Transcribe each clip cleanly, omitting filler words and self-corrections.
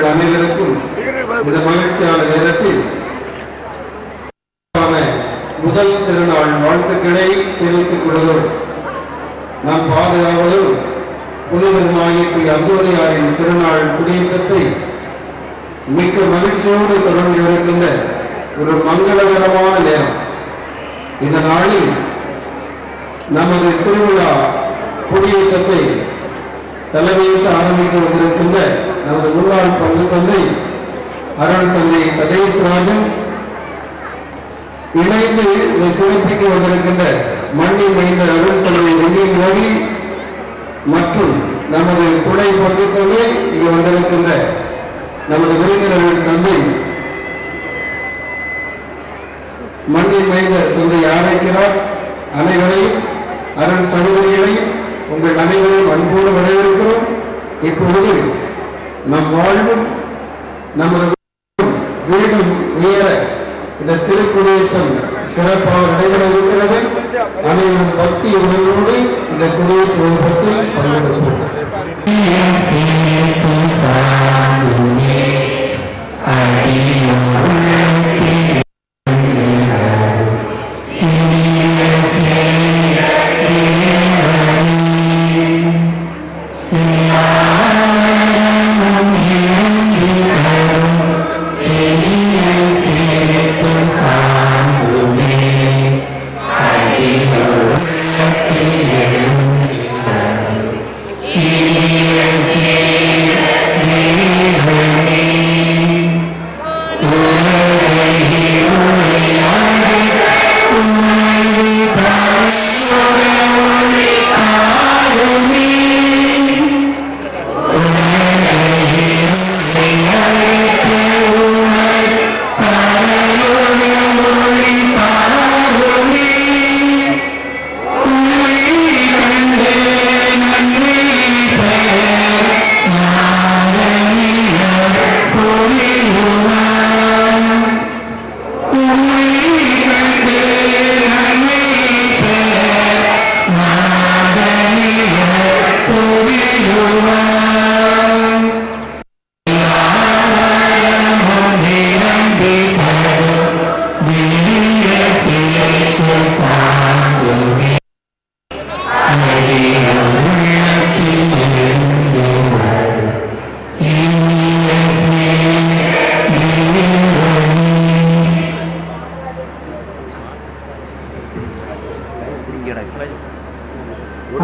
அனைவருக்கும் இந்த மகிழ்ச்சியான நேரத்தில் முதல் திருநாள் வாழ்த்துக்களை தெரிவித்துக் கொள்கிறோம். நம் பாதுகாவலும் புனிதருமாகிய அந்தோனியாரின் திருநாள் குடியேற்றத்தை மிக்க மகிழ்ச்சியோடு தொடர்ந்து இருக்கின்ற ஒரு மங்களகரமான நேரம். இந்த நாளில் நமது திருவிழா குடியேற்றத்தை தலைமையிட்டு ஆரம்பித்து வந்திருக்கின்ற நமது முன்னாள் பங்கு தந்தை அருள் தந்தை ததேஸ்ராஜன், இணைந்து இதை சிறப்பிக்க வந்திருக்கின்ற மண்ணின் மைந்த அருள் தந்தை வெண்ணின் ரவி மற்றும் நமது துணை பங்கு தந்தை இங்கு வந்திருக்கின்ற நமது விருந்தினர்கள் தந்தை மண்ணின் மைந்த தந்தை ஆரோக்கியராஜ், அனைவரையும் அருள் சகோதரிகளை உங்கள் அனைவரையும் அன்போடு வரவேற்கிறோம். இப்பொழுது நம் வாழ்வும் நமது வீடும் உயர இந்த திருக்குடியேற்றம் சிறப்பாக நடைபெற இருக்கிறது. அனைவரும் பக்தி உணர்வோடு இந்த குடியேற்ற விபத்தில் பங்கெடுப்போம்.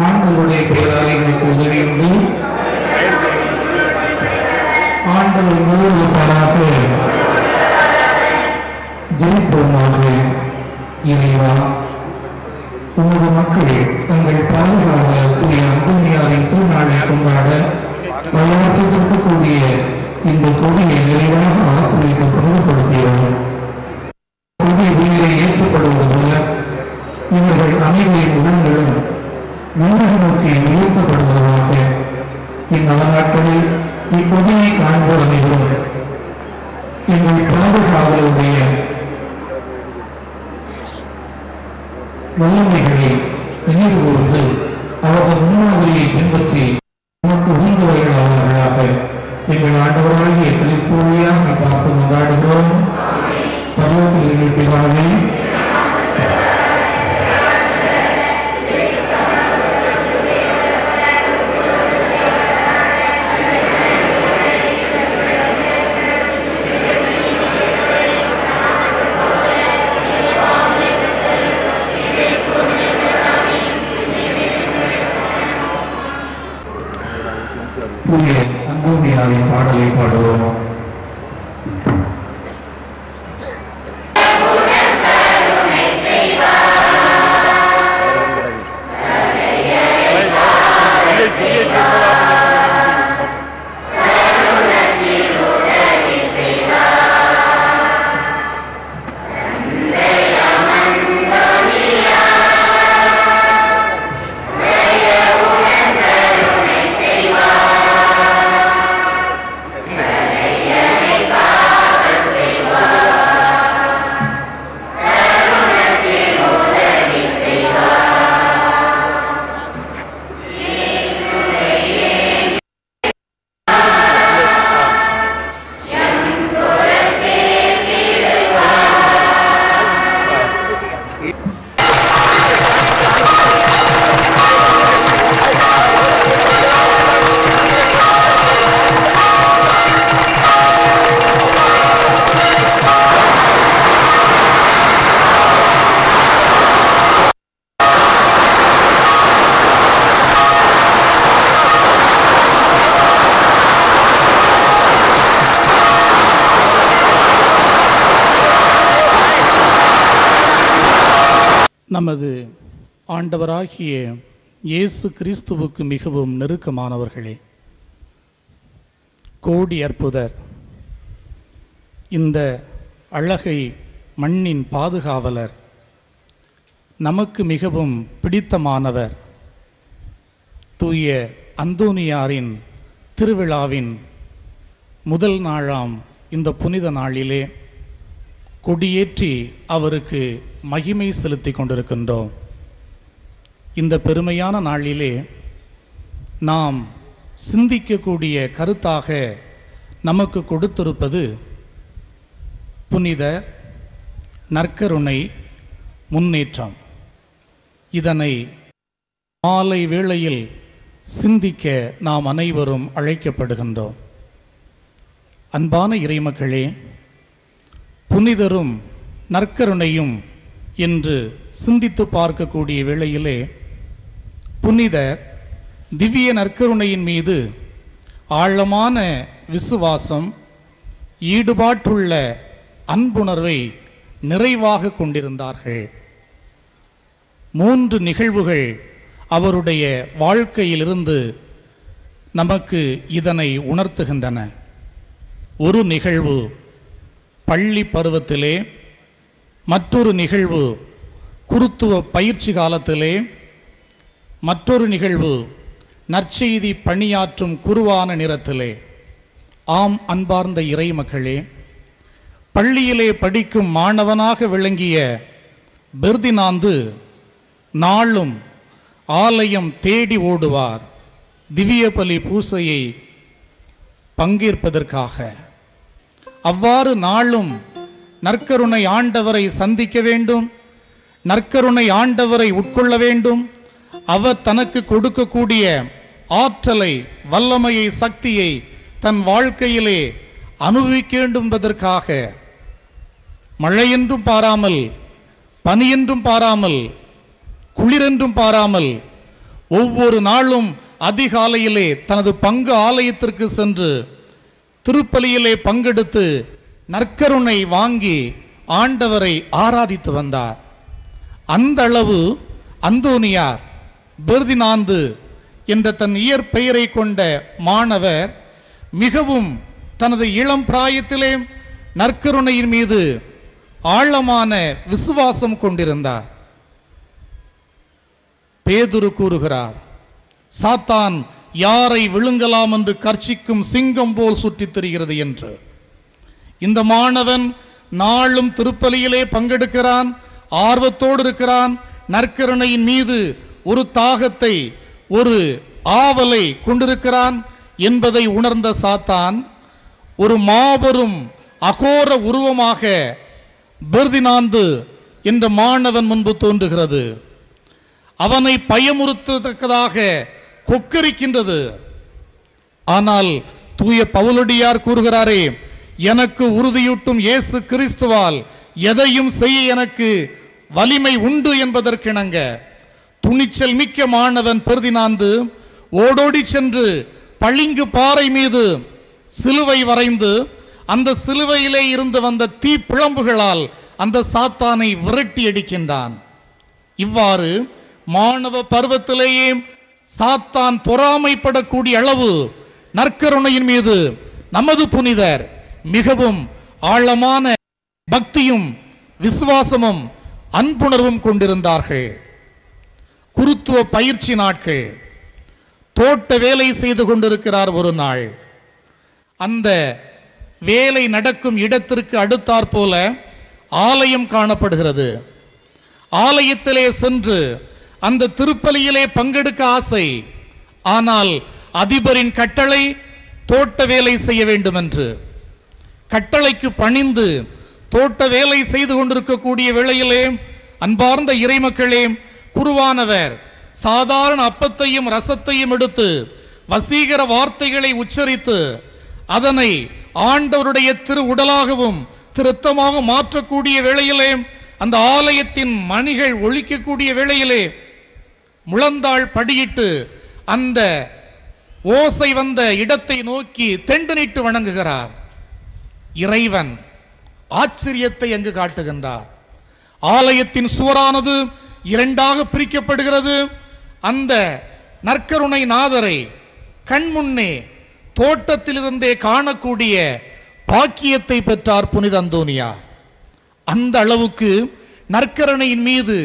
ஆண்டவருடைய பெயரால் எங்களுக்கு உதவி உண்டு. ஆண்டவர் முழுவதுமாக ஜெயிப்போமாக. இறைவா, உமது மக்கள் தங்கள் பாதுகாவலர் தூய அந்தோனியாரின் திருநாளை கொண்டாட தயார் செய்திருக்கக்கூடிய இந்த கொடியை நிறைவாக ஆசிரியத்தை பிரதப்படுத்தியோம். கொடிய உயிரை ஏற்றப்படுவது போல இவர்கள் அனைவரின் உடல்களும் விண்ணக நோக்கி உயர்த்தப்படுவதாக. இந்நாட்களில் இக்கொடியை காண்போர் அனைவரும் எங்கள் பாதுகாவலுடைய வல்லமைகளை நினைவு தூய அந்தோனியாரின் பாடலை பாடுவோம். நமது ஆண்டவராகிய இயேசு கிறிஸ்துவுக்கு மிகவும் நெருக்கமானவர்களே, கோடி அற்புதர், இந்த அழகை மண்ணின் பாதுகாவலர், நமக்கு மிகவும் பிடித்தமானவர், தூய அந்தோனியாரின் திருவிழாவின் முதல் நாளாம் இந்த புனித நாளிலே கொடியேற்றி அவருக்கு மகிமை செலுத்தி கொண்டிருக்கின்றோம். இந்த பெருமையான நாளிலே நாம் சிந்திக்கக்கூடிய கருத்தாக நமக்கு கொடுத்திருப்பது புனித நற்கருணை முன்னேற்றம். இதனை மாலை வேளையில் சிந்திக்க நாம் அனைவரும் அழைக்கப்படுகின்றோம். அன்பான இறைமக்களே, புனிதரும் நற்கருணையும் என்று சிந்தித்து பார்க்கக்கூடிய வேளையிலே புனிதர் திவ்ய நற்கருணையின் மீது ஆழமான விசுவாசம், ஈடுபாட்டுள்ள அன்புணர்வை நிறைவாக கொண்டிருந்தார்கள். 3 நிகழ்வுகள் அவருடைய வாழ்க்கையிலிருந்து நமக்கு இதனை உணர்த்துகின்றன. ஒரு நிகழ்வு பள்ளி பருவத்திலே, மற்றொரு நிகழ்வு குருத்துவ பயிற்சி காலத்திலே, மற்றொரு நிகழ்வு நற்செய்தி பணியாற்றும் குருவான நிறத்திலே. ஆம் அன்பார்ந்த இறை மக்களே, பள்ளியிலே படிக்கும் மாணவனாக விளங்கிய பெர்தினாந்து நாளும் ஆலயம் தேடி ஓடுவார் திவ்ய பலி பூசையை பங்கேற்பதற்காக. அவ்வாறு நாளும் நற்கருணை ஆண்டவரை சந்திக்க வேண்டும், நற்கருணை ஆண்டவரை உட்கொள்ள வேண்டும், அவர் தனக்கு கொடுக்கக்கூடிய ஆற்றலை, வல்லமையை, சக்தியை தன் வாழ்க்கையிலே அனுபவிக்க வேண்டும் என்பதற்காக மழையென்றும் பாராமல், பனியென்றும் பாராமல், குளிரென்றும் பாராமல் ஒவ்வொரு நாளும் அதிகாலையிலே தனது பங்கு ஆலயத்திற்கு சென்று திருப்பலியிலே பங்கெடுத்து நற்கருணை வாங்கி ஆண்டவரை ஆராதித்து வந்தார். அந்த அளவு அந்தோனியார் பெர்தினாந்து என்ற தன் இயற்பெயரை கொண்ட மாணவர் மிகவும் தனது இளம் பிராயத்திலே நற்கருணையின் மீது ஆழமான விசுவாசம் கொண்டிருந்தார். பேதுரு கூறுகிறார், சாத்தான் யாரை விழுங்கலாம் என்று கர்ச்சிக்கும் சிங்கம் போல் சுற்றித் திரிகிறது என்று. இந்த மாணவன் நாளும் திருப்பலியிலே பங்கெடுக்கிறான், ஆர்வத்தோடு இருக்கிறான், நற்கருணையின் மீது ஒரு தாகத்தை, ஒரு ஆவலை கொண்டிருக்கிறான் என்பதை உணர்ந்த சாத்தான் ஒரு மாபெரும் அகோர உருவமாக பெர்தினாந்து என்ற மாணவன் முன்பு தோன்றுகிறது. அவனை பயமுறுத்தத்தக்கதாக கொக்கரிக்கின்றது. ஆனால் தூய பவுலடியார் கூறுகிறாரே, எனக்கு உறுதியூட்டும் இயேசு கிறிஸ்துவால் எதையும் செய்ய எனக்கு வலிமை உண்டு என்பதற்கிணங்க துணிச்சல் மிக்க மாணவன் பெர்தினாந்து ஓடோடி சென்று பளிங்கு பாறை மீது சிலுவை வரைந்து அந்த சிலுவையிலே இருந்து வந்த தீ பிழம்புகளால் அந்த சாத்தானை விரட்டி அடிக்கின்றான். இவ்வாறு மாணவ பருவத்திலேயே சாத்தான் பொறாமைப்படக்கூடிய அளவு நற்கருணையின் மீது நமது புனிதர் மிகவும் ஆழமான பக்தியும் விசுவாசமும் அன்புணர்வும் கொண்டிருந்தார்கள். குருத்துவ பயிற்சி நாட்கள். தோட்ட வேலை செய்து கொண்டிருக்கிறார். ஒரு நாள் அந்த வேலை நடக்கும் இடத்திற்கு அடுத்தாற்போல ஆலயம் காணப்படுகிறது. ஆலயத்திலே சென்று அந்த திருப்பலியிலே பங்கெடுக்க ஆசை. ஆனால் அதிபரின் கட்டளை தோட்ட வேலை செய்ய வேண்டும் என்று. கட்டளைக்கு பணிந்து தோட்ட வேலை செய்து கொண்டிருக்கக்கூடிய வேளையிலே அன்பார்ந்த இறைமக்களே, குருவானவர் சாதாரண அப்பத்தையும் ரசத்தையும் எடுத்து வசீகர வார்த்தைகளை உச்சரித்து அதனை ஆண்டவருடைய திரு உடலாகவும் திருத்தமாக மாற்றக்கூடிய வேளையிலே, அந்த ஆலயத்தின் மணிகள் ஒலிக்கக்கூடிய வேளையிலே முழந்தாள் படியிட்டு அந்த ஓசை வந்த இடத்தை நோக்கி தெண்டனிட்டு வணங்குகிறார். இறைவன் ஆச்சரியத்தை அங்கு காட்டுகின்றார். ஆலயத்தின் சுவரானது இரண்டாக பிரிக்கப்படுகிறது. அந்த நற்கருணை நாதரை கண்முன்னே தோட்டத்திலிருந்தே காணக்கூடிய பாக்கியத்தை பெற்றார் புனித அந்தோனியார். அந்த அளவுக்கு நற்கருணையின் மீது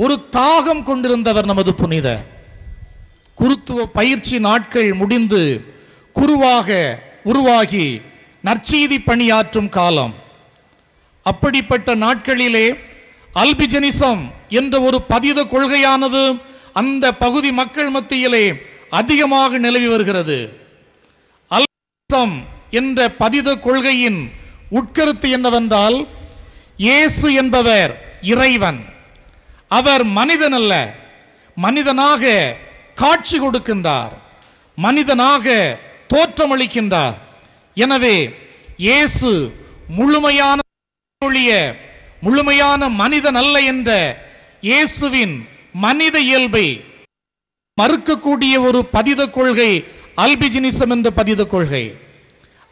ஒரு தாகம் கொண்டிருந்தவர் நமது புனித. குருத்துவ பயிற்சி நாட்கள் முடிந்து குருவாக உருவாகி நற்செய்தி பணியாற்றும் காலம். அப்படிப்பட்ட நாட்களிலே அல்பிஜெனிசம் என்ற ஒரு பதித கொள்கையானது அந்த பகுதி மக்கள் மத்தியிலே அதிகமாக நிலவி வருகிறது. அல்பிஜெனிசம் என்ற பதித கொள்கையின் உட்கருத்து என்னவென்றால், இயேசு என்பவர் இறைவன். அவர் மனிதன் அல்ல, மனிதனாக காட்சி கொடுக்கின்றார், மனிதனாக தோற்றமளிக்கின்றார். எனவே இயேசு முழுமையான மனிதன் அல்ல என்ற இயேசுவின் மனித இயல்பை மறுக்கக்கூடிய ஒரு பதித கொள்கை அல்பிஜினிசம் என்ற பதித கொள்கை.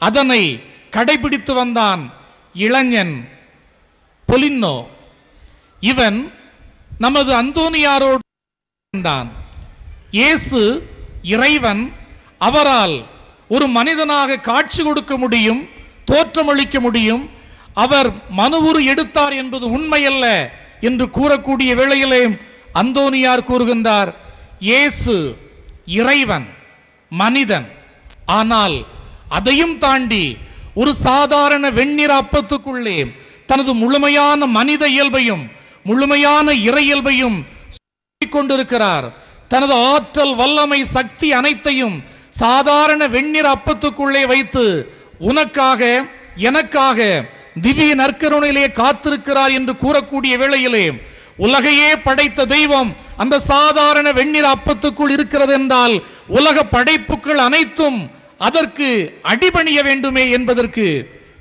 அதனை கடைபிடித்து வந்தான் இளைஞன் பொலின்னோ. இவன் நமது அந்தோனியாரோடு இயேசு இறைவன், அவரால் ஒரு மனிதனாக காட்சி கொடுக்க முடியும், தோற்றமளிக்க முடியும். அவர் மனுவுரு எடுத்தார் என்பது உண்மையல்ல என்று கூறக்கூடிய வேளையிலே அந்தோனியார் கூறுகின்றார், இயேசு இறைவன், மனிதன். ஆனால் அதையும் தாண்டி ஒரு சாதாரண வெண்ணிற அப்பத்துக்குள்ளே தனது முழுமையான மனித இயல்பையும் முழுமையான இறை இயல்பையும் கொண்டிருக்கிறார். தனது ஆற்றல், வல்லமை, சக்தி அனைத்தையும் சாதாரண வெண்ணிற அப்பத்துக்குள்ளே வைத்து உனக்காக எனக்காக திவ்ய நற்கருணையிலே காத்திருக்கிறார் என்று கூறக்கூடிய வேளையிலே, உலகையே படைத்த தெய்வம் அந்த சாதாரண வெண்ணிற அப்பத்துக்குள் இருக்கிறது என்றால் உலக படைப்புகள் அனைத்தும் அதற்கு அடிபணிய வேண்டுமே என்பதற்கு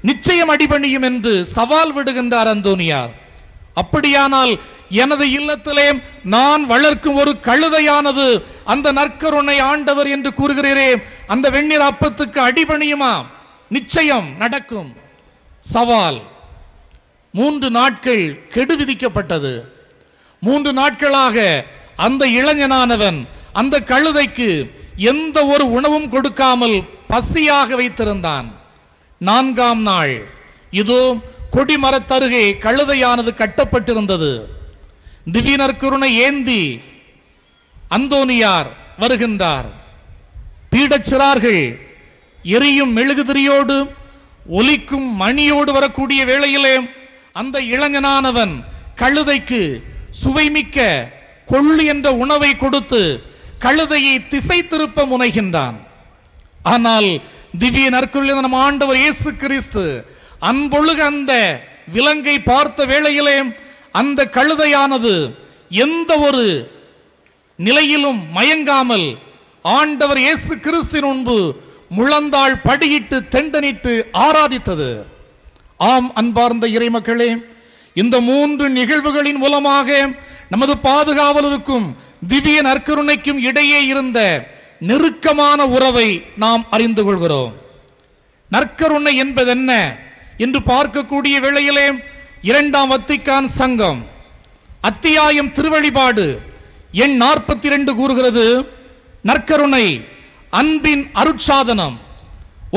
நிச்சயம் அடிபணியும் என்று சவால் விடுகின்றார் அந்தோனியார். அப்படியானால் எனது இல்லத்திலே நான் வளர்க்கும் ஒரு கழுதையானது அந்த நற்கருணை ஆண்டவர் என்று கூறுகிறீரே, அந்த வெண்ணிற அப்பத்துக்கு அடிபணியுமா? நிச்சயம் நடக்கும். சவால். 3 நாட்கள் கெடு விதிக்கப்பட்டது. 3 நாட்களாக அந்த இளைஞனானவன் அந்த கழுதைக்கு எந்த ஒரு உணவும் கொடுக்காமல் பசியாக வைத்திருந்தான். 4ஆம் நாள் இதோ கொடிமரத்தருகே கழுதையானது கட்டப்பட்டிருந்தது. திவ்ய நற்கருணை ஏந்தி அந்தோனியார் வருகின்றார். பீடச்சிறார்கள் எரியும் மெழுகுதிரியோடு ஒலிக்கும் மணியோடு வரக்கூடிய வேளையிலே அந்த இளைஞனானவன் கழுதைக்கு சுவைமிக்க கொள்ளு என்ற உணவை கொடுத்து கழுதையை திசை திருப்ப முனைகின்றான். ஆனால் திவ்ய நற்கருணை நம் ஆண்டவர் இயேசு கிறிஸ்து அன்பொழுக அந்த விலங்கை பார்த்த வேளையிலே அந்த கழுதையானது எந்த ஒரு நிலையிலும் மயங்காமல் ஆண்டவர் இயேசு கிறிஸ்துவின் முன்பு முழந்தாள் படியிட்டு தெண்டனிட்டு ஆராதித்தது. ஆம் அன்பார்ந்த இறைமக்களே, இந்த 3 நிகழ்வுகளின் மூலமாக நமது பாதுகாவலருக்கும் திவ்ய நற்கருணைக்கும் இடையே இருந்த நெருக்கமான உறவை நாம் அறிந்து கொள்கிறோம். நற்கருணை என்பது என்ன என்று பார்க்கக்கூடிய வேளையிலே இரண்டாம் வத்திக்கான் சங்கம் அத்தியாயம் திருவழிபாடு எண் 42 கூறுகிறது, நற்கருணை அன்பின் அருட்சாதனம்,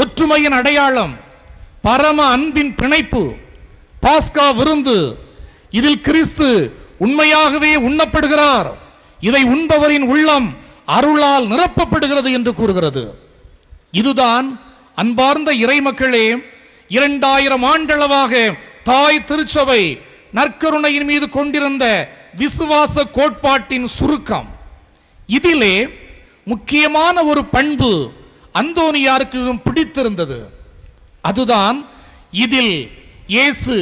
ஒற்றுமையின் அடையாளம், பரம அன்பின் பிணைப்பு, பாஸ்கா விருந்து. இதில் கிறிஸ்து உண்மையாகவே உண்ணப்படுகிறார், இதை உண்பவரின் உள்ளம் அருளால் நிரப்பப்படுகிறது என்று கூறுகிறது. இதுதான் அன்பார்ந்த இறைமக்களே 2000 ஆண்டளவாக தாய் திருச்சபை நற்கருணையின் மீது கொண்டிருந்த விசுவாச கோட்பாட்டின் சுருக்கம். இதிலே முக்கியமான ஒரு பண்பு அந்தோனியாருக்கு பிடித்திருந்தது. அதுதான் இதில் இயேசு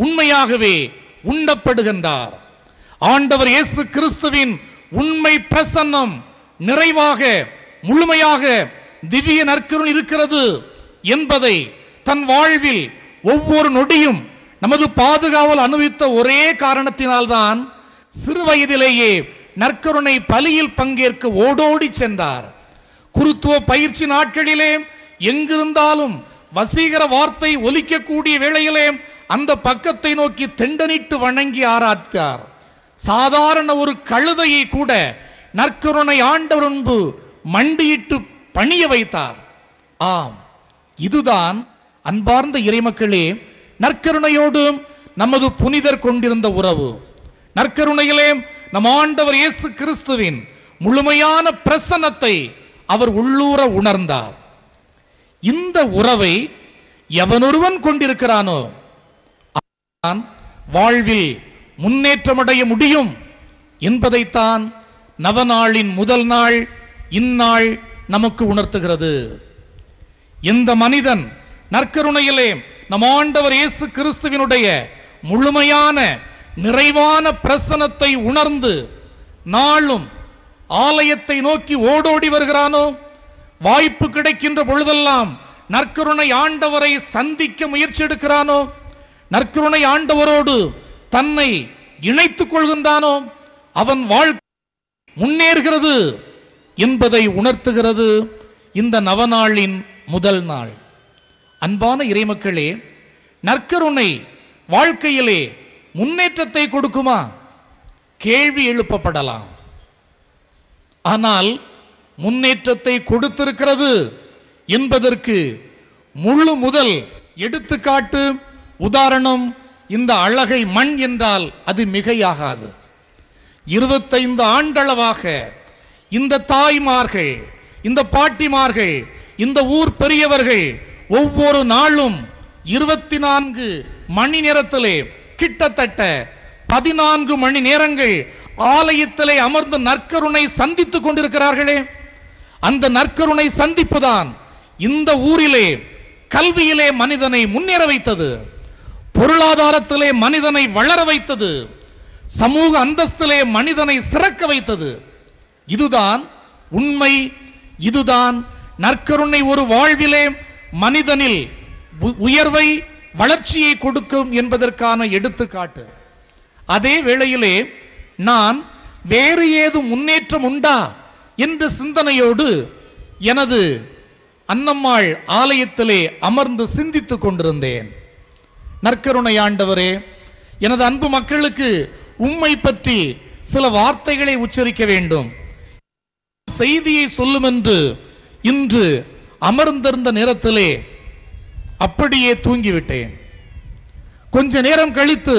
உண்மையாகவே உண்ணப்படுகின்றார். ஆண்டவர் இயேசு கிறிஸ்துவின் உண்மை பிரசன்னம் நிறைவாக முழுமையாக திவ்ய நற்கருணை இருக்கிறது என்பதை தன் வாழ்வில் ஒவ்வொரு நொடியும் நமது பாதுகாவல் அனுபவித்த ஒரே காரணத்தினால்தான் சிறு வயதிலேயே நற்கருணை பலியில் பங்கேற்க ஓடோடி சென்றார். குருத்துவ பயிற்சி நாட்களிலே எங்கிருந்தாலும் வசீகர வார்த்தை ஒலிக்கக்கூடிய வேளையிலே அந்த பக்கத்தை நோக்கி தெண்டனிட்டு வணங்கி ஆராய்த்தார். சாதாரண ஒரு கழுதையை கூட நற்கருணை ஆண்டவர் முன்பு மண்டியிட்டு பணிய வைத்தார். ஆம், இதுதான் அன்பார்ந்த இறைமக்களே நற்கருணையோடு நமது புனிதர் கொண்டிருந்த உறவு. நற்கருணையிலே நம் ஆண்டவர் இயேசு கிறிஸ்துவின் முழுமையான பிரசன்னத்தை அவர் உள்ளூர உணர்ந்தார். இந்த உறவை எவனொருவன் கொண்டிருக்கிறானோ அவன் வாழ்வில் முன்னேற்றமடைய முடியும் என்பதைத்தான் நவநாளின் முதல் நாள் இந்நாள் நமக்கு உணர்த்துகிறது. எந்த மனிதன் நற்கருணையிலே நம் ஆண்டவர் இயேசு கிறிஸ்துவினுடைய முழுமையான நிறைவான பிரசன்னத்தை உணர்ந்து நாளும் ஆலயத்தை நோக்கி ஓடோடி வருகிறானோ, வாய்ப்பு கிடைக்கின்ற பொழுதெல்லாம் நற்கருணை ஆண்டவரை சந்திக்க முயற்சி எடுக்கிறானோ, நற்கருணை ஆண்டவரோடு தன்னை இணைத்துக் கொள்கின்றானோ, அவன் வாழ்க்கை முன்னேறுகிறது என்பதை உணர்த்துகிறது இந்த நவநாளின் முதல் நாள். அன்பான இறைமக்களே, நற்கருணை வாழ்க்கையிலே முன்னேற்றத்தை கொடுக்குமா? கேள்வி எழுப்பப்படலாம். ஆனால் முன்னேற்றத்தை கொடுத்திருக்கிறது என்பதற்கு முழு முதல் எடுத்துக்காட்டு உதாரணம் இந்த அழகை மண் என்றால் அது மிகையாகாது. 25 ஆண்டளவாக இந்த தாய்மார்கள், இந்த பாட்டிமார்கள், இந்த ஊர் பெரியவர்கள் ஒவ்வொரு நாளும் 24 மணி நேரத்திலே கிட்டத்தட்ட 14 மணி நேரங்கள் ஆலயத்திலே அமர்ந்து நற்கருணை சந்தித்துக் கொண்டிருக்கிறார்களே. அந்த நற்கருணை சந்திப்புதான் இந்த ஊரிலே கல்வியிலே மனிதனை முன்னேற வைத்தது, பொருளாதாரத்திலே மனிதனை வளர வைத்தது, சமூக அந்தஸ்திலே மனிதனை சிறக்க வைத்தது. இதுதான் உண்மை. இதுதான் நற்கருணை ஒரு வாழ்விலே மனிதனில் உயர்வை வளர்ச்சியை கொடுக்கும் என்பதற்கான எடுத்துக்காட்டு. அதே வேளையிலே நான் வேறு ஏதும் முன்னேற்றம் உண்டா என்ற சிந்தனையோடு எனது அன்னம்மாள் ஆலயத்திலே அமர்ந்து சிந்தித்துக் கொண்டிருந்தேன். நற்கருணை ஆண்டவரே, எனது அன்பு மக்களுக்கு உம்மை பற்றி சில வார்த்தைகளை உச்சரிக்க வேண்டும், செய்தியை சொல்லும் என்று இன்று அமர்ந்திருந்த நேரத்திலே அப்படியே தூங்கிவிட்டேன். கொஞ்ச நேரம் கழித்து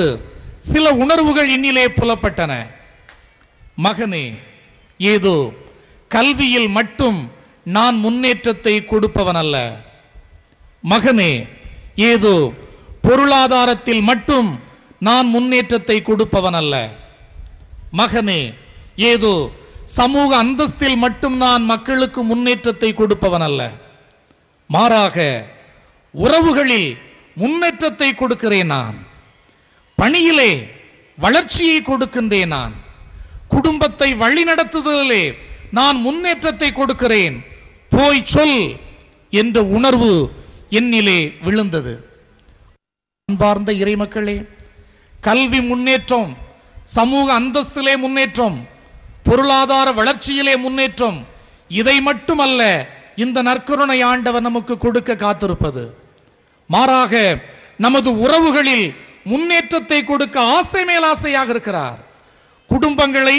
சில உணர்வுகள் என்னிலே புலப்பட்டன. மகனே, ஏதோ கல்வியில் மட்டும் நான் முன்னேற்றத்தை கொடுப்பவன் அல்ல. மகனே, ஏதோ பொருளாதாரத்தில் மட்டும் நான் முன்னேற்றத்தை கொடுப்பவன் அல்ல. மகனே, ஏதோ சமூக அந்தஸ்தில் மட்டும் நான் மக்களுக்கு முன்னேற்றத்தை கொடுப்பவன் அல்ல. மாறாக உறவுகளில் முன்னேற்றத்தை கொடுக்கிறேன் நான். பணியிலே வளர்ச்சியை கொடுக்கின்றேன் நான். குடும்பத்தை வழிநடத்துதலிலே நான் முன்னேற்றத்தை கொடுக்கிறேன். போய் சொல் என்ற உணர்வு என்னிலே விழுந்தது. அன்பார்ந்த இறைமக்களே, கல்வி முன்னேற்றம், சமூக அந்தஸ்திலே முன்னேற்றம், பொருளாதார வளர்ச்சியிலே முன்னேற்றம், இதை மட்டுமல்ல இந்த நற்கருணை ஆண்டவர் நமக்கு கொடுக்க காத்திருப்பது, மாறாக நமது உறவுகளில் முன்னேற்றத்தை கொடுக்க ஆசை மேல் ஆசையாக இருக்கிறார். குடும்பங்களை,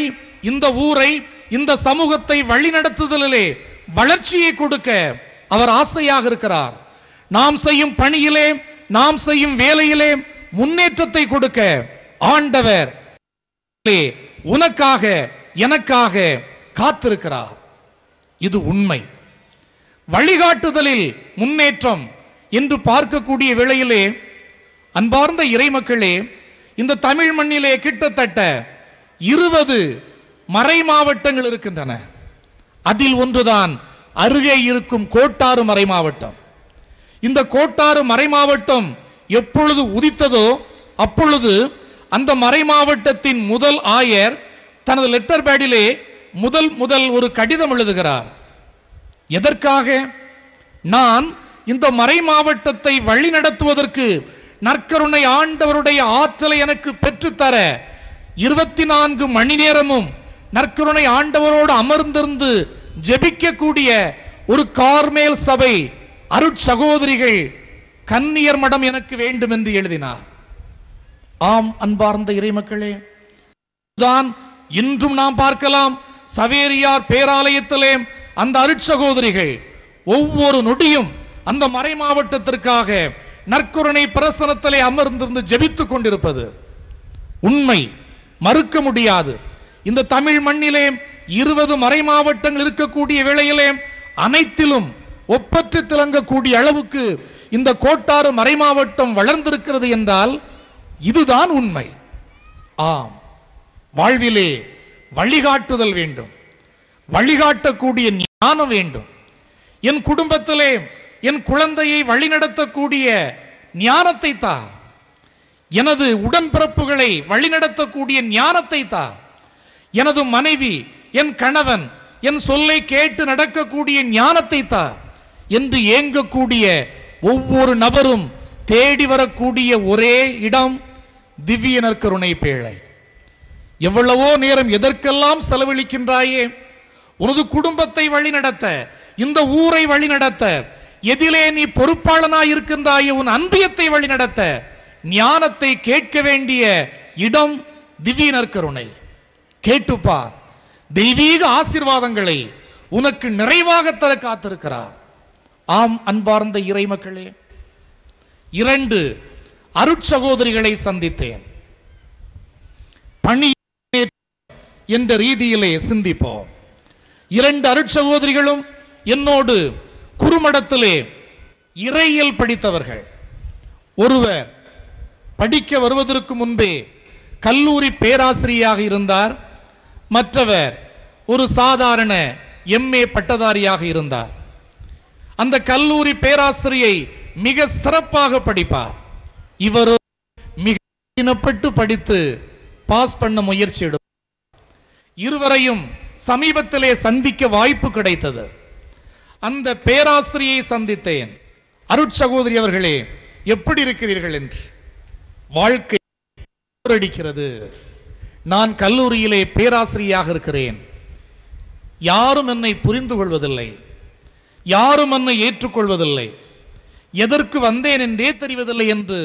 இந்த ஊரை, இந்த சமூகத்தை வழிநடத்துதலிலே வளர்ச்சியை கொடுக்க அவர் ஆசையாக இருக்கிறார். நாம் செய்யும் பணியிலே, நாம் செய்யும் வேலையிலே முன்னேற்றத்தை கொடுக்க ஆண்டவர் உனக்காக எனக்காக காத்திருக்கிறார். இது உண்மை. வழிகாட்டுதலில் முன்னேற்றம் என்று பார்க்கக்கூடிய வேளையிலே அன்பார்ந்த இறைமக்களே, இந்த தமிழ் மண்ணிலே கிட்டத்தட்ட 20 மறை மாவட்டங்கள் இருக்கின்றன. அதில் ஒன்றுதான் அருகே இருக்கும் கோட்டாறு மறை மாவட்டம். இந்த கோட்டாறு மறை மாவட்டம் எப்பொழுது உதித்ததோ அப்பொழுது அந்த மறை மாவட்டத்தின் முதல் ஆயர் தனது லெட்டர் பேடிலே முதல் ஒரு கடிதம் எழுதுகிறார். எதற்காக? நான் இந்த மறை மாவட்டத்தை வழி நடத்துவதற்கு நற்கருணை ஆண்டவருடைய ஆற்றலை எனக்கு பெற்றுத்தர 24 மணி நேரமும் நற்கருணை ஆண்டவரோடு அமர்ந்திருந்து ஜெபிக்கக்கூடிய ஒரு கார்மேல் சபை அருட்சகோதரிகள் கன்னியர் மடம் எனக்கு வேண்டும் என்று எழுதினார். ஆம் அன்பார்ந்த இறைமக்களே, தான் இன்றும் நாம் பார்க்கலாம். சவேரியார் பேராலயத்திலே அந்த அருட்சகோதரிகள் ஒவ்வொரு நொடியும் அந்த மறை மாவட்டத்திற்காக நற்கருணை பிரசனத்திலே அமர்ந்திருந்து ஜெபித்துக் கொண்டிருப்பது உண்மை, மறுக்க முடியாது. இந்த தமிழ் மண்ணிலே 20 மறை மாவட்டங்கள் இருக்கக்கூடிய வேளையிலே அனைத்திலும் ஒப்பற்று திளங்கக்கூடிய அளவுக்கு இந்த கோட்டாறு மறை மாவட்டம் வளர்ந்திருக்கிறது என்றால் இதுதான் உண்மை. ஆம், வாழ்விலே வழிகாட்டுதல் வேண்டும், வழிகாட்டக்கூடிய ஞானம் வேண்டும். என் குடும்பத்திலே என் குழந்தையை வழிநடத்தக்கூடிய ஞானத்தை தா, எனது உடன்பிறப்புகளை வழிநடத்தக்கூடிய ஞானத்தை தா, எனது மனைவி என் கணவன் என் சொல்லை கேட்டு நடக்கக்கூடிய ஞானத்தை தா என்று ஏங்கக்கூடிய ஒவ்வொரு நபரும் தேடி வரக்கூடிய ஒரே இடம் திவ்ய நற்கருணை பேழை. எவ்வளவோ நேரம் எதற்கெல்லாம் செலவழிக்கின்றாயே, உனது குடும்பத்தை வழிநடத்த, இந்த ஊரை வழிநடத்த, எதிலே நீ பொறுப்பாளனாய் இருக்கின்றாயே உன் அன்பியத்தை வழிநடத்த ஞானத்தை கேட்க வேண்டிய இடம் திவ்ய நற்கருணை. கேட்டுப்பார், தெய்வீக ஆசீர்வாதங்களை உனக்கு நிறைவாக தர காத்திருக்கிறார். ஆம் அன்பார்ந்த இறைமக்களே, 2 அருட்சகோதரிகளை சந்தித்தேன். பணி என்ற ரீதியிலே சிந்திப்போம். 2 அருட்சகோதரிகளும் என்னோடு குறுமடத்திலே இறையியல் படித்தவர்கள். ஒருவர் படிக்க வருவதற்கு முன்பே கல்லூரி பேராசிரியராக இருந்தார், மற்றவர் ஒரு சாதாரண MA பட்டதாரியாக இருந்தார். அந்த கல்லூரி பேராசிரியை மிக சிறப்பாக படிப்பார். இவரோ மிக கடினப்பட்டு படித்து பாஸ் பண்ண முயற்சி எடுப்பார். இருவரையும் சமீபத்திலே சந்திக்க வாய்ப்பு கிடைத்தது. அந்த பேராசிரியை சந்தித்தேன். அருட்சகோதரி அவர்களே, எப்படி இருக்கிறீர்கள் என்று. வாழ்க்கை அடிக்கிறது. நான் கல்லூரியிலே பேராசிரியராக இருக்கிறேன். யாரும் என்னை புரிந்து கொள்வதில்லை, யாரும் என்னை ஏற்றுக்கொள்வதில்லை, எதற்கு வந்தேன் என்றே தெரிவதில்லை என்று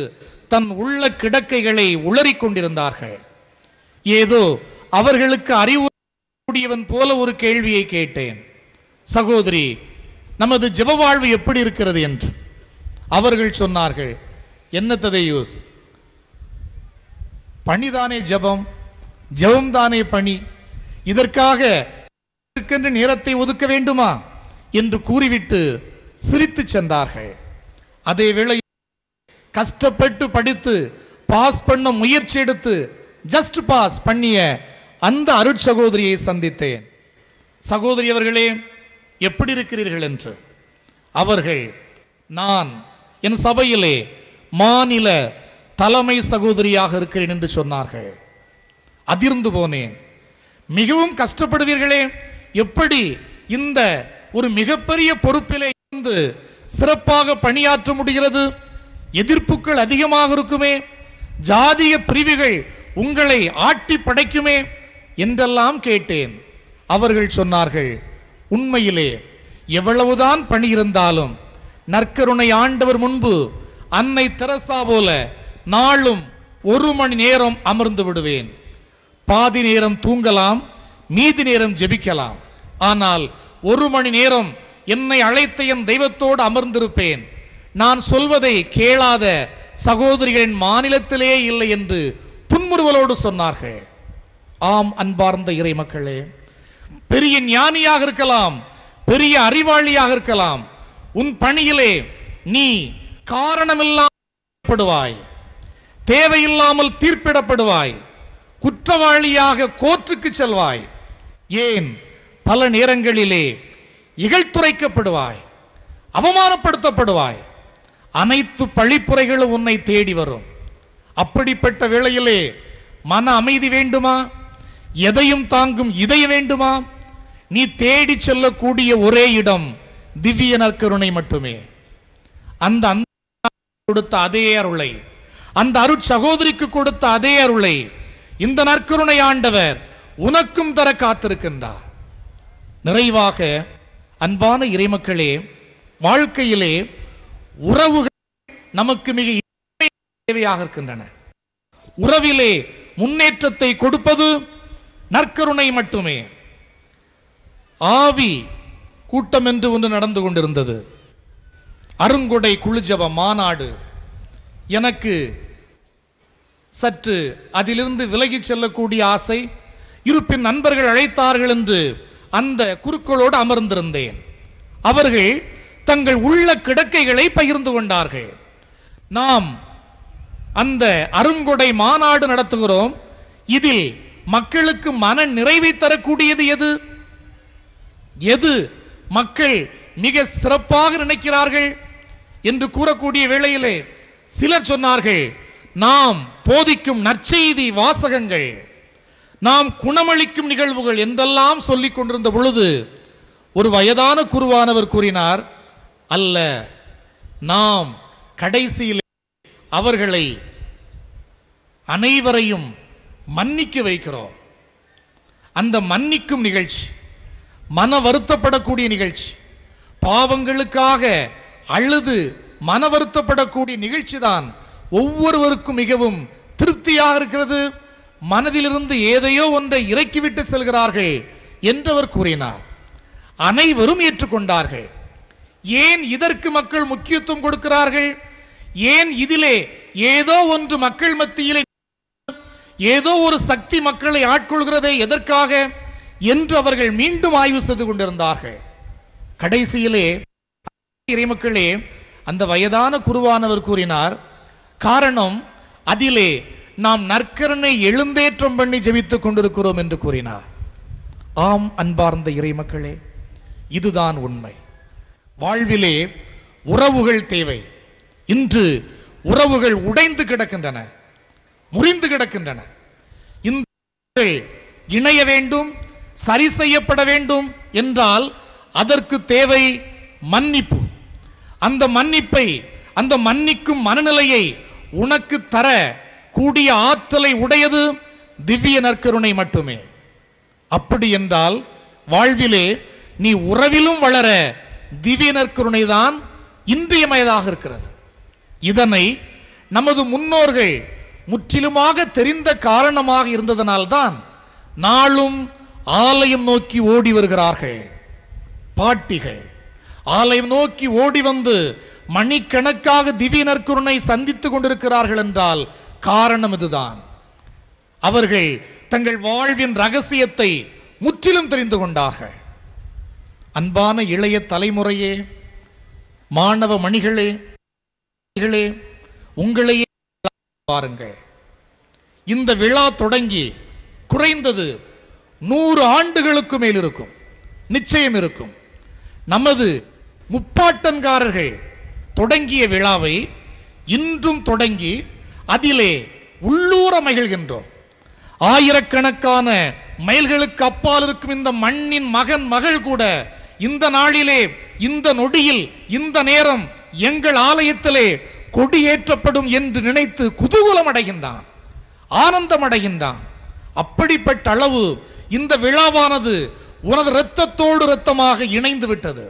தன் உள்ள கிடக்கைகளை உளறிக் கொண்டிருந்தார்கள். ஏதோ அவர்களுக்கு அறிவுடையவன் போல ஒரு கேள்வியை கேட்டேன். சகோதரி, நமது ஜெப வாழ்வு எப்படி இருக்கிறது என்று. அவர்கள் சொன்னார்கள், என்ன ததேயூஸ், பணிதானே ஜெபம், ஜெபம்தானே பணி, இதற்காக நேரத்தை ஒதுக்க வேண்டுமா என்று கூறிவிட்டு சிரித்து சென்றார்கள். அதே வேளை கஷ்டப்பட்டு படித்து பாஸ் பண்ண முயற்சி எடுத்து ஜஸ்ட் பாஸ் பண்ணிய அந்த அருட்சகோதரியை சந்தித்தேன். சகோதரி அவர்களே, எப்படி இருக்கிறீர்கள் என்று. அவர்கள், நான் என் சபையிலே மாநில தலைமை சகோதரியாக இருக்கிறேன் என்று சொன்னார்கள். அதிர்ந்து போனேன். மிகவும் கஷ்டப்படுவீர்களே, எப்படி இந்த ஒரு மிகப்பெரிய பொறுப்பிலே இருந்து சிறப்பாக பணியாற்ற முடிகிறது? எதிர்ப்புகள் அதிகமாக இருக்குமே, ஜாதிய பிரிவுகள் உங்களை ஆட்டி படைக்குமே என்றெல்லாம் கேட்டேன். அவர்கள் சொன்னார்கள், உண்மையிலே எவ்வளவுதான் பணி இருந்தாலும் நற்கருணை ஆண்டவர் முன்பு அன்னை தெரசா போல நாளும் 1 மணி நேரம் அமர்ந்து விடுவேன். பாதி நேரம் தூங்கலாம், மீதி நேரம் ஜெபிக்கலாம். ஆனால் 1 மணி நேரம் என்னை அழைத்த என் தெய்வத்தோடு அமர்ந்திருப்பேன். நான் சொல்வதை கேளாத சகோதரிகளின் மாநிலத்திலே இல்லை என்று புன்முறுவலோடு சொன்னார்கள். ஆம் அன்பார்ந்த இறை மக்களே, பெரிய ஞானியாக இருக்கலாம், பெரிய அறிவாளியாக இருக்கலாம், உன் பணியிலே நீ காரணமில்லாமல் தேவையில்லாமல் தீர்ப்பிடப்படுவாய், குற்றவாளியாக கோர்ட்டுக்கு செல்வாய். ஏன் பல நேரங்களிலே இகழ்த்துரைக்கப்படுவாய், அவமானப்படுத்தப்படுவாய். அனைத்து பழிப்புரைகளும் உன்னை தேடி வரும். அப்படிப்பட்ட வேளையிலே மன அமைதி வேண்டுமா? எதையும் தாங்கும் இதயம் வேண்டுமா? நீ தேடி செல்லக்கூடிய ஒரே இடம் திவ்ய நற்கருணை மட்டுமே. அந்த கொடுத்த அதே அருளை, அந்த அருட்சகோதரிக்கு கொடுத்த அதே அருளை இந்த நற்கருணை ஆண்டவர் உனக்கும் தர காத்திருக்கின்றார். நிறைவாக அன்பான இறைமக்களே, வாழ்க்கையிலே உறவுகள் நமக்கு மிக தேவையாக இருக்கின்றன. உறவிலே முன்னேற்றத்தை கொடுப்பது நற்கருணை மட்டுமே. ஆவி கூட்டம் என்று ஒன்று நடந்து கொண்டிருந்தது, அருங்கொடை குழுஜப மாநாடு. எனக்கு சற்று அதிலிருந்து விலகி செல்லக்கூடிய ஆசை இருப்பின் நண்பர்கள் அழைத்தார்கள் என்று அந்த குருக்களோடு அமர்ந்திருந்தேன். அவர்கள் தங்கள் உள்ள கிடக்கைகளை பகிர்ந்து கொண்டார்கள். நாம் அந்த அருங்கொடை மாநாடு நடத்துகிறோம், இதில் மக்களுக்கு மன நிறைவை தரக்கூடியது எது? எது மக்கள் மிக சிறப்பாக நினைக்கிறார்கள் என்று கூறக்கூடிய வேளையிலே சிலர் சொன்னார்கள், நாம் போதிக்கும் நற்செய்தி வாசகங்கள், நாம் குணமளிக்கும் நிகழ்வுகள் என்றெல்லாம் சொல்லிக் கொண்டிருந்த பொழுது ஒரு வயதான குருவானவர் கூறினார், அல்ல, நாம் கடைசியில் அவர்களை அனைவரையும் மன்னிக்க வைக்கிறோம். அந்த மன்னிக்கும் நிகழ்ச்சி, மன வருத்தப்படக்கூடிய நிகழ்ச்சி, பாவங்களுக்காக அழுது மன வருத்தப்படக்கூடிய நிகழ்ச்சி தான் ஒவ்வொருவருக்கும் மிகவும் திருப்தியாக இருக்கிறது. மனதிலிருந்து ஏதையோ ஒன்றை இறக்கிவிட்டு செல்கிறார்கள் என்றவர் கூறினார். அனைவரும் ஏற்றுக்கொண்டார்கள். ஏன் இதற்கு மக்கள் முக்கியத்துவம் கொடுக்கிறார்கள்? ஏன் இதிலே ஏதோ ஒன்று மக்கள் மத்தியிலே ஏதோ ஒரு சக்தி மக்களை ஆட்கொள்கிறதே எதற்காக என்று அவர்கள் மீண்டும் ஆய்வு செய்து கொண்டிருந்தார்கள். கடைசியிலே இறைமக்களே, அந்த வயதான குருவானவர் கூறினார், காரணம் அதிலே நாம் நற்கருணை எழுந்தேற்றம் பண்ணி ஜெபித்துக் கொண்டிருக்கிறோம் என்று கூறினார். ஆம் அன்பார்ந்த இறைமக்களே, இதுதான் உண்மை. வாழ்விலே உறவுகள் தேவை. இன்று உறவுகள் உடைந்து கிடக்கின்றன, முறிந்து கிடக்கின்றன. இந்த இணைய வேண்டும், சரி செய்யப்பட வேண்டும் என்றால் அதற்கு தேவை மன்னிப்பு. அந்த மன்னிப்பை, அந்த மன்னிக்கும் மனநிலையை உனக்கு தர கூடிய ஆற்றலை உடையது திவ்ய நற்கருணை மட்டுமே. அப்படி என்றால் வாழ்விலே நீ உறவிலும் வளர திவ்ய நற்கருணை தான் இன்றியமையதாக இருக்கிறது. இதனை நமது முன்னோர்கள் முற்றிலுமாக தெரிந்த காரணமாக இருந்ததனால்தான் நாளும் ஆலயம் நோக்கி ஓடி வருகிறார்கள். பாட்டிகள் ஆலயம் நோக்கி ஓடி வந்து மணிக்கணக்காக திவ்ய நற்கருணை சந்தித்துக் கொண்டிருக்கிறார்கள் என்றால் காரணம் இதுதான். அவர்கள் தங்கள் வாழ்வின் ரகசியத்தை முற்றிலும் தெரிந்து கொண்டார்கள். அன்பான இளைய தலைமுறையே, மாணவ மணிகளே, உங்களையே பாருங்கள். இந்த விழா தொடங்கி குறைந்தது 100 ஆண்டுகளுக்கு மேல் இருக்கும், நிச்சயம் இருக்கும். நமது முப்பாட்டன்காரர்கள் தொடங்கிய விழாவை இன்றும் தொடங்கி அதிலே உள்ளூர மகிழ்கின்றோம். ஆயிரக்கணக்கான மைல்களுக்கு அப்பால் இருக்கும் இந்த மண்ணின் மகன் மகள் கூட இந்த நாளிலே, இந்த நொடியில், இந்த நேரம் எங்கள் ஆலயத்திலே கொடியேற்றப்படும் என்று நினைத்து குதூகலம் அடைகின்றான், ஆனந்தம் அடைகின்றான். அப்படிப்பட்ட அளவு இந்த விழாவானது உனது இரத்தத்தோடு இரத்தமாக இணைந்து விட்டது.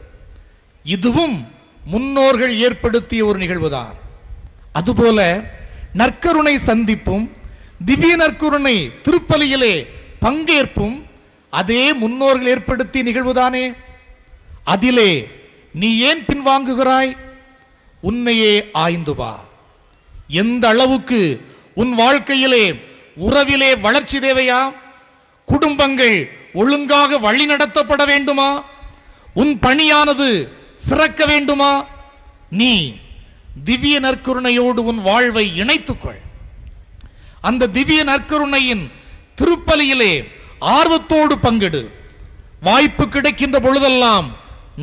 இதுவும் முன்னோர்கள் ஏற்படுத்திய ஒரு நிகழ்வுதான். அதுபோல நற்கருணை சந்திப்பும் திவ்ய நற்கருணை திருப்பலியிலே பங்கேற்பும் அதே முன்னோர்கள் ஏற்படுத்திய நிகழ்வுதானே. அதிலே நீ ஏன் பின்வாங்குகிறாய்? உன்னையே ஆய்ந்து வா. எந்த அளவுக்கு உன் வாழ்க்கையிலே உறவிலே வளர்ச்சி தேவையா? குடும்பங்கள் ஒழுங்காக வழி நடத்தப்பட வேண்டுமா? உன் பணியானது சிறக்க வேண்டுமா? நீ திவ்ய நற்கருணையோடு உன் வாழ்வை இணைத்துக்கொள். அந்த திவ்ய நற்கருணையின் திருப்பலியிலே ஆர்வத்தோடு பங்கெடு. வாய்ப்பு கிடைக்கின்ற பொழுதெல்லாம்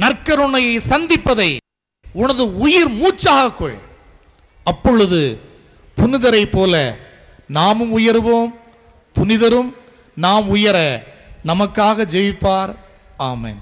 நற்கருணையை சந்திப்பதை உனது உயிர் மூச்சாக கொள். அப்பொழுது புனிதரை போல நாமும் உயருவோம், புனிதரும் நாம் உயர நமக்காக ஜெயிப்பார். ஆமென்.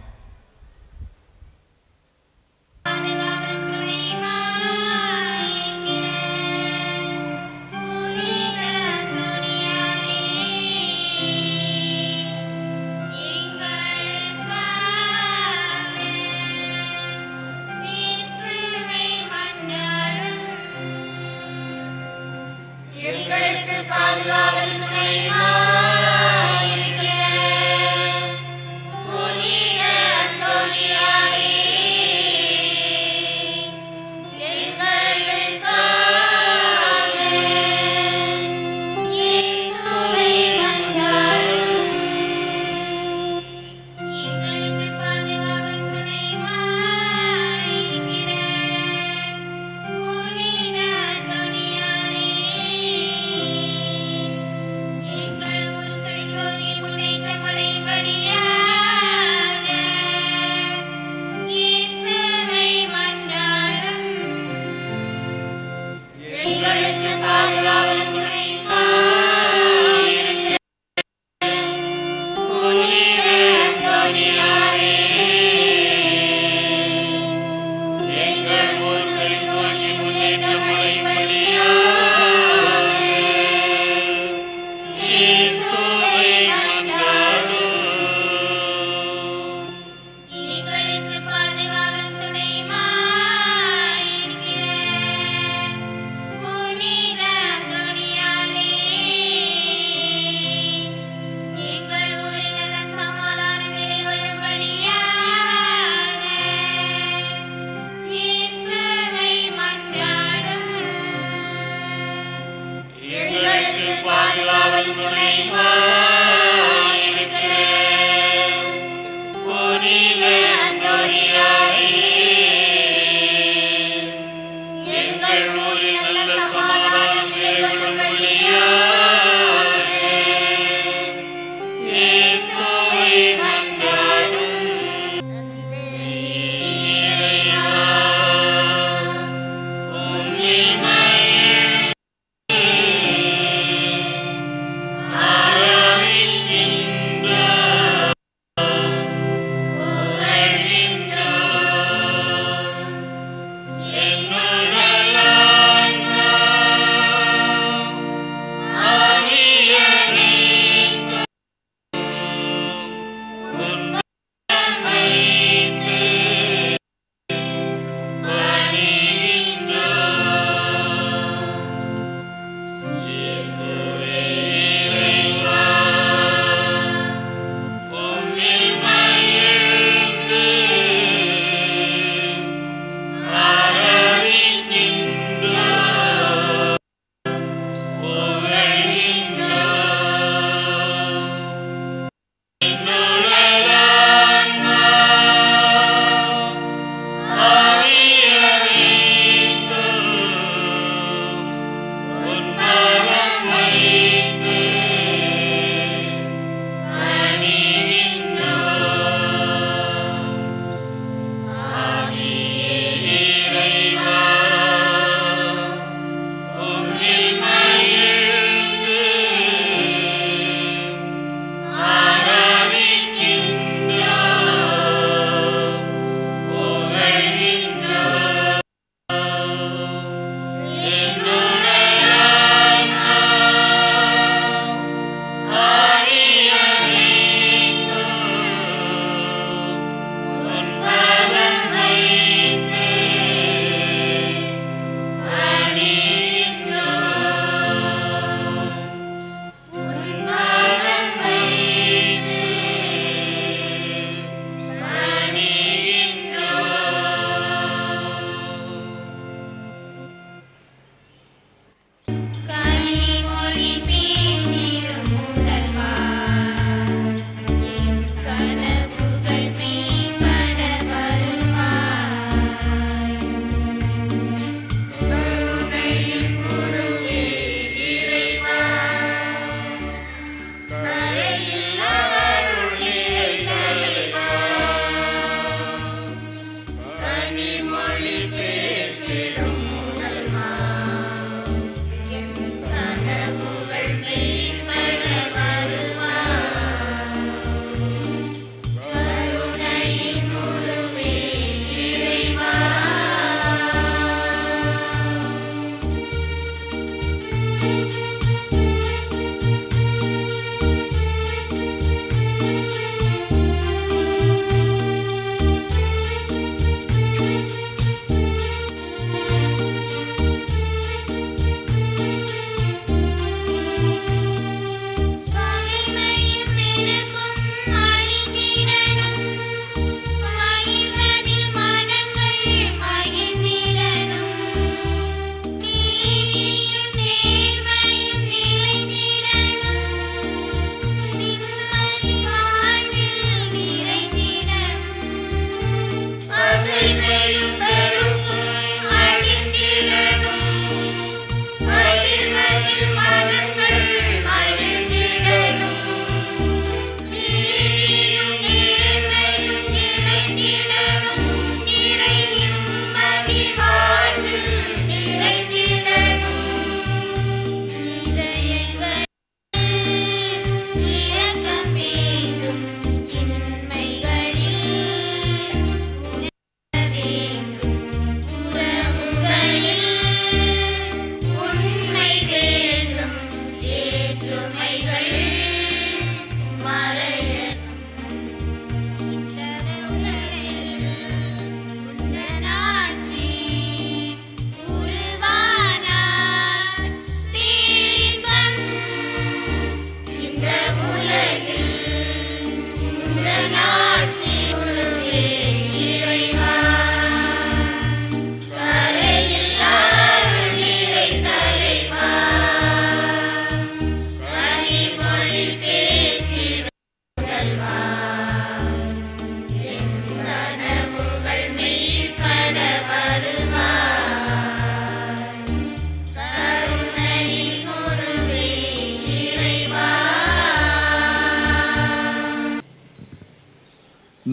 புகழ்கின்றோம்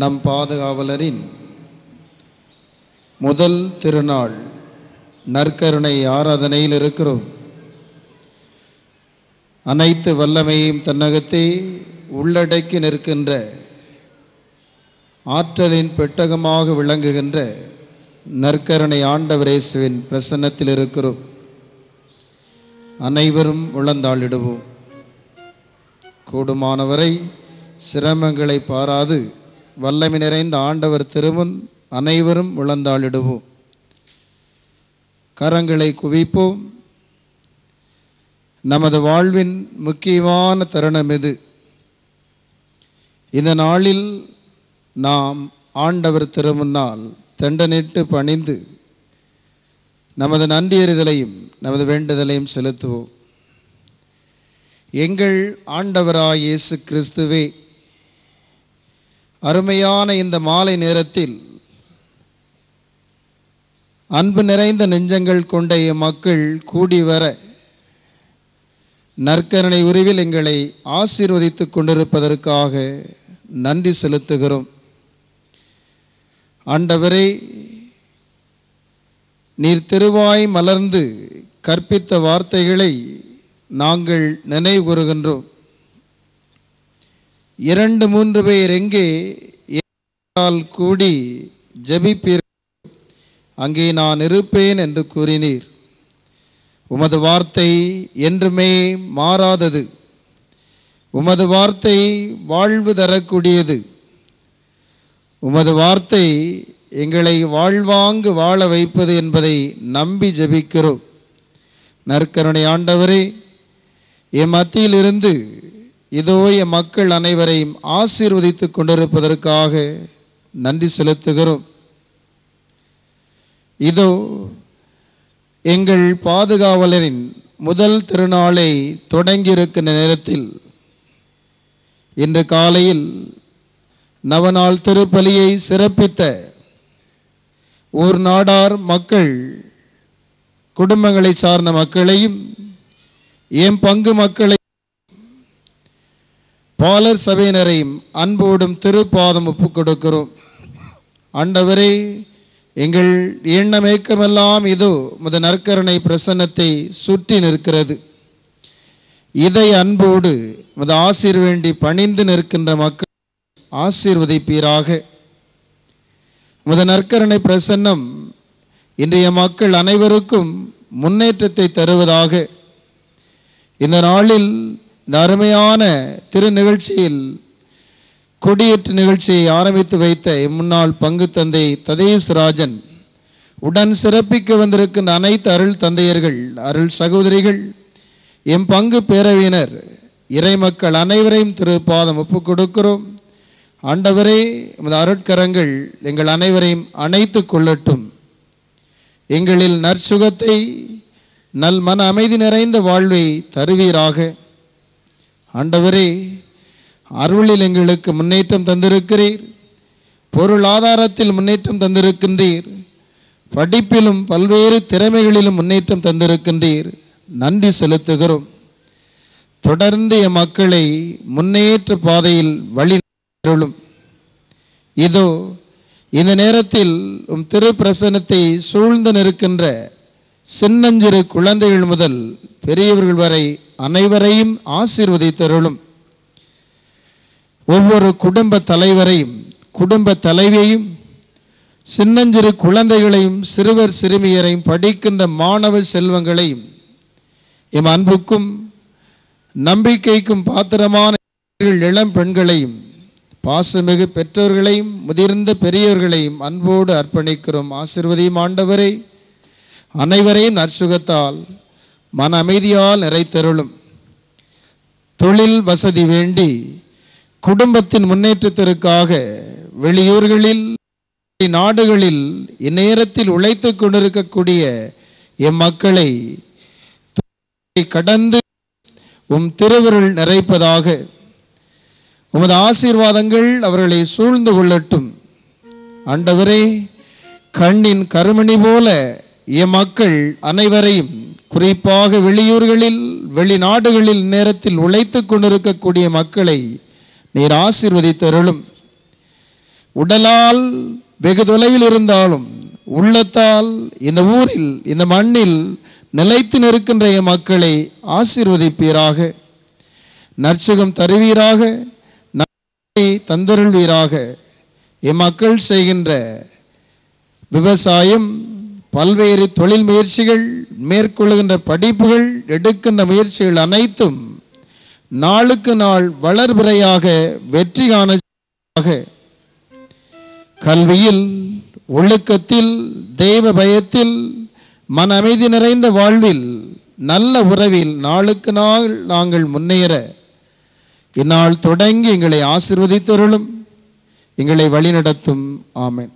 நம் பாதுகாவலரின் முதல் திருநாள் நற்கருணை ஆராதனையில் இருக்கிறோம். அனைத்து வல்லமையும் தன்னகத்தே உள்ளடக்கி நிற்கின்ற ஆற்றலின் பெட்டகமாக விளங்குகின்ற நற்கருணை ஆண்டவர் இயேசுவின் பிரசன்னத்தில் இருக்கிறோம். அனைவரும் முழந்தாளிடுவோம். கூடுமானவரை சிரமங்களை பாராது வல்லமை நிறைந்த ஆண்டவர் திருமுன் அனைவரும் முழந்தாளிடுவோம். கரங்களை குவிப்போம். நமது வாழ்வின் முக்கியமான தருணம் இது. இந்த நாளில் நாம் ஆண்டவர் திருமுன்னால் தண்டனிட்டு பணிந்து நமது நன்றியறிதலையும் நமது வேண்டுதலையும் செலுத்துவோம். எங்கள் ஆண்டவராய் இயேசு கிறிஸ்துவே, அருமையான இந்த மாலை நேரத்தில் அன்பு நிறைந்த நெஞ்சங்கள் கொண்ட மக்கள் கூடி வர நற்கருணை உருவில் எங்களை ஆசீர்வதித்து கொண்டிருப்பதற்காக நன்றி செலுத்துகிறோம். ஆண்டவரே, நீர் திருவாய் மலர்ந்து கற்பித்த வார்த்தைகளை நாங்கள் நினைவு கூறுகின்றோம். 2-3 பேர் எங்கே கூடி ஜெபிப்பீர் அங்கே நான் இருப்பேன் என்று கூறினீர். உமது வார்த்தை என்றுமே மாறாதது. உமது வார்த்தை வாழ்வு தரக்கூடியது. உமது வார்த்தை எங்களை வாழ்வாங்கு வாழ வைப்பது என்பதை நம்பி ஜெபிக்கிறோம். நற்கருணை ஆண்டவரே, என் மத்தியிலிருந்து இதோ என் மக்கள் அனைவரையும் ஆசீர்வதித்து கொண்டிருப்பதற்காக நன்றி செலுத்துகிறோம். இதோ எங்கள் பாதுகாவலரின் முதல் திருநாளை தொடங்கியிருக்கின்ற நேரத்தில் இன்று காலையில் நவநாள் திருப்பலியை சிறப்பித்த ஊர் நாடார் மக்கள், குடும்பங்களை சார்ந்த மக்களையும் எம் பங்கு மக்களை பாலர் சபையினரையும் அன்போடும் திருப்பாதம் ஒப்புக் கொடுக்கிறோம். ஆண்டவரே, எங்கள் எண்ணமேக்கமெல்லாம் இதோ முத நற்கருணை பிரசன்னத்தை சுற்றி நிற்கிறது. இதை அன்போடு முத ஆசீர் வேண்டி பணிந்து நிற்கின்ற மக்கள் ஆசீர்வதிப்பீராக. முத நற்கருணை பிரசன்னம் இன்றைய மக்கள் அனைவருக்கும் முன்னேற்றத்தை தருவதாக. இந்த நாளில் இந்த அருமையான திரு நிகழ்ச்சியில் கொடியேற்று நிகழ்ச்சியை ஆரம்பித்து வைத்த முன்னாள் பங்கு தந்தை ததேஸ் ராஜன், உடன் சிறப்பிக்க வந்திருக்கின்ற அனைத்து அருள் தந்தையர்கள், அருள் சகோதரிகள், எம் பங்கு பேரவையினர், இறைமக்கள் அனைவரையும் திருப்பாதம் ஒப்புக் கொடுக்கிறோம். ஆண்டவரே, உமது அருட்கரங்கள் எங்கள் அனைவரையும் அணைத்து கொள்ளட்டும். எங்களில் நற்சுகத்தை, நல் மன அமைதி நிறைந்த வாழ்வை தருவீராக. ஆண்டவரே, அருளில் எங்களுக்கு முன்னேற்றம் தந்திருக்கிறீர். பொருளாதாரத்தில் முன்னேற்றம் தந்திருக்கின்றீர். படிப்பிலும் பல்வேறு திறமைகளிலும் முன்னேற்றம் தந்திருக்கின்றீர். நன்றி செலுத்துகிறோம். தொடர்ந்து என் மக்களை முன்னேற்ற பாதையில் வழி நடத்தும். இதோ இந்த நேரத்தில் உம் திருப்பிரசன்னத்தை சூழ்ந்து நிற்கின்ற சின்னஞ்சிறு குழந்தைகள் முதல் பெரியவர்கள் வரை அனைவரையும் ஆசீர்வதித்தருளும். ஒவ்வொரு குடும்ப தலைவரையும், குடும்ப தலைவியையும், சின்னஞ்சிறு குழந்தைகளையும், சிறுவர் சிறுமியரையும், படிக்கின்ற மாணவ செல்வங்களையும், எம் அன்புக்கும் நம்பிக்கைக்கும் பாத்திரமான இளம் பெண்களையும், பாசமிகு பெற்றோர்களையும், முதிர்ந்த பெரியவர்களையும் அன்போடு அர்ப்பணிக்கிறோம். ஆசீர்வதியும் ஆண்டவரே. அனைவரையும் நற்சுகத்தால் மன அமைதியால் நிறைத்தருளும். தொழில் வசதி வேண்டி குடும்பத்தின் முன்னேற்றத்திற்காக வெளியூர்களில், நாடுகளில் இந்நேரத்தில் உழைத்து கொண்டிருக்கக்கூடிய எம் மக்களை கடந்து உம் திருவருள் நிறைப்பதாக. உமது ஆசீர்வாதங்கள் அவர்களை சூழ்ந்து கொள்ளட்டும். ஆண்டவரே, கண்ணின் கருமணி போல எம் மக்கள் அனைவரையும், குறிப்பாக வெளியூர்களில் வெளிநாடுகளில் நேரத்தில் உழைத்து கொண்டிருக்கக்கூடிய மக்களை நீர் ஆசீர்வதித்தருளும். உடலால் வெகு தொலைவில் இருந்தாலும் உள்ளத்தால் இந்த ஊரில் இந்த மண்ணில் நிலைத்து நிற்கின்ற மக்களை ஆசீர்வதிப்பீராக. நற்சுகம் தருவீராக, நன்மை தந்தருள்வீராக. மக்கள் செய்கின்ற விவசாயம், பல்வேறு தொழில் முயற்சிகள், மேற்கொள்கின்ற படிப்புகள், எடுக்கின்ற முயற்சிகள் அனைத்தும் நாளுக்கு நாள் வளர்பிறையாக வெற்றி காண கல்வியில், ஒழுக்கத்தில், தெய்வ பயத்தில், மன அமைதி நிறைந்த வாழ்வில், நல்ல உறவில் நாளுக்கு நாள் நாங்கள் முன்னேற இந்நாள் தொடங்கி எங்களை ஆசீர்வதித்தருளும், எங்களை வழிநடத்தும். ஆமென்.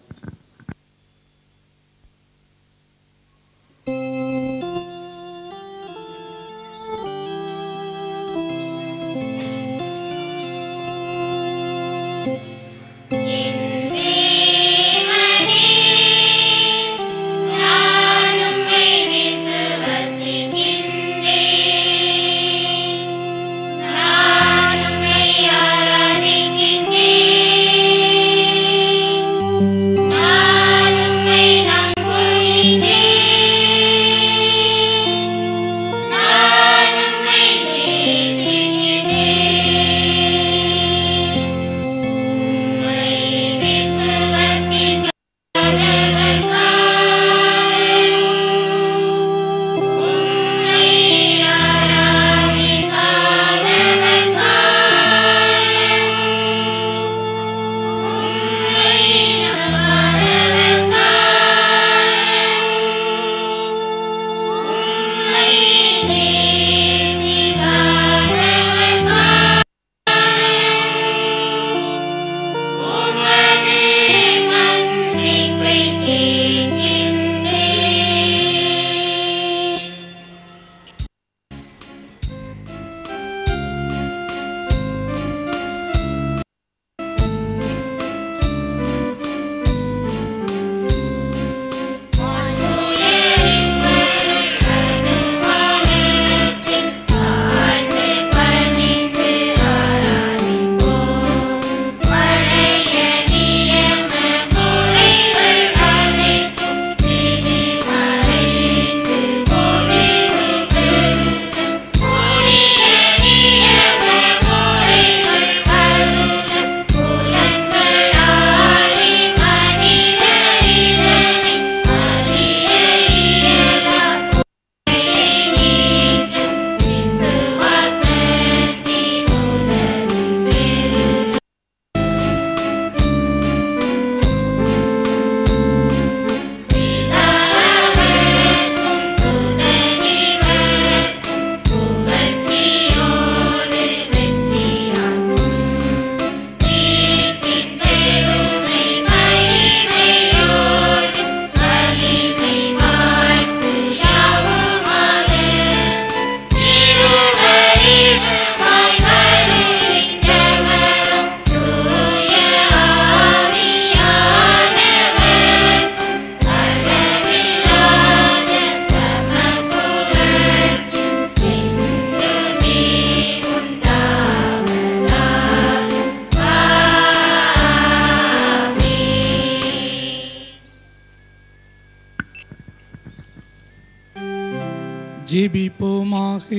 ஜெபிப்போமாக.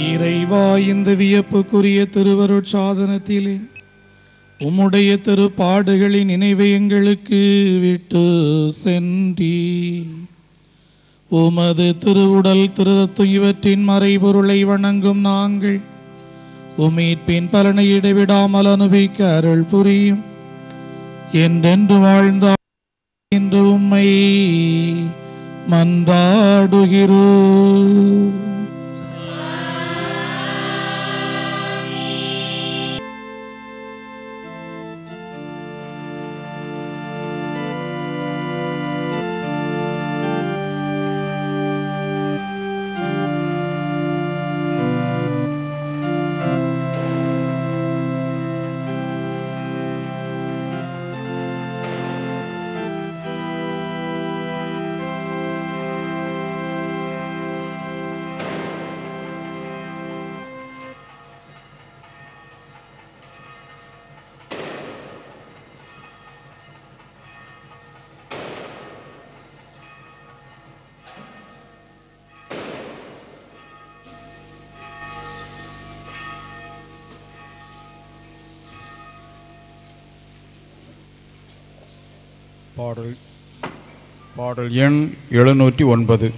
இறைவா, இந்த வியப்புக்குரிய திருவருட்சாதனத்திலே உம்முடைய திருப்பாடுகளின் நினைவை எங்களுக்கு விட்டு சென்றி உமது திருவுடல் திருரத்தம் இவற்றின் மறைபொருளை வணங்கும் நாங்கள் உமீட்பின் பலனை இடைவிடாமல் அனுபவிக்க அருள் புரியும். என்றென்று வாழ்ந்தார் என்று உம்மை மன்றாடுகிறோம். பாடல் எண் 709.